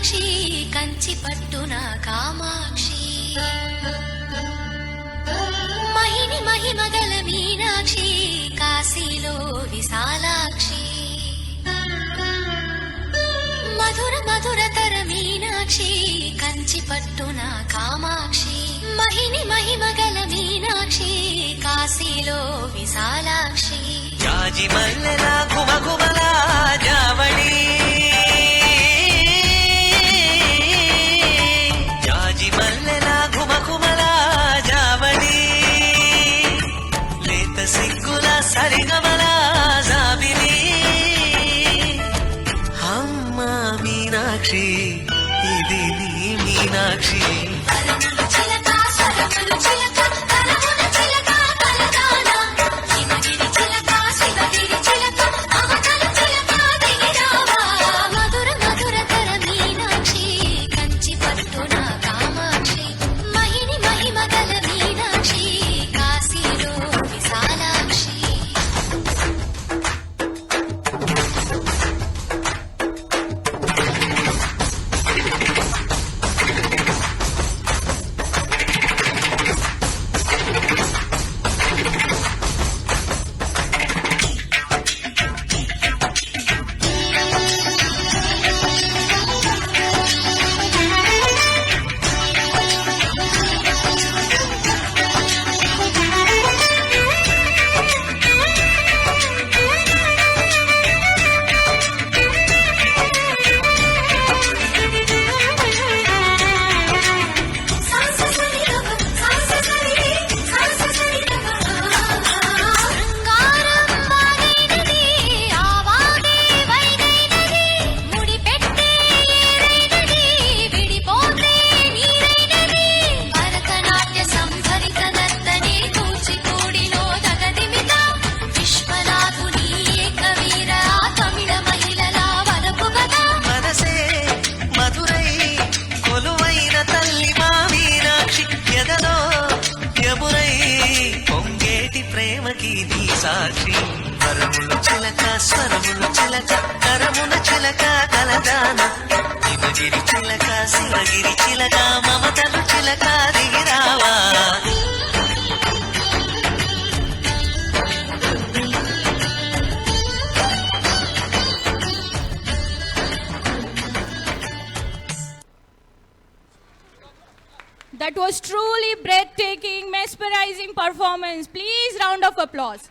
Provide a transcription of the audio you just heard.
మీనాక్షి కంచి పట్టున కామాక్షి మహిని మహిమగల మీనాక్షి కాశీలో విశాలాక్షి మధుర మధురతర మీనాక్షి కంచి పట్టున కామాక్షి మహిని మహిమగల మీనాక్షి కాశీలో విశాలాక్షి జాజి మల్లెల ఘుమఘుమల జావళి జాజి మల్లెల ఘుమఘుమల జావళి లేత సిగ్గుల సరిగమల జాబిలి అమ్మ మీనాక్షి ఇది నీ మీనాక్షి సాక్షి వరములు చిలక స్వరములు చిలక కరమున చిలక కలదాన హిమగిరి చిలక శివగిరి చిలక మమతలు చిలక దిగిరావా That was truly breathtaking, mesmerizing performance. Please, round of applause.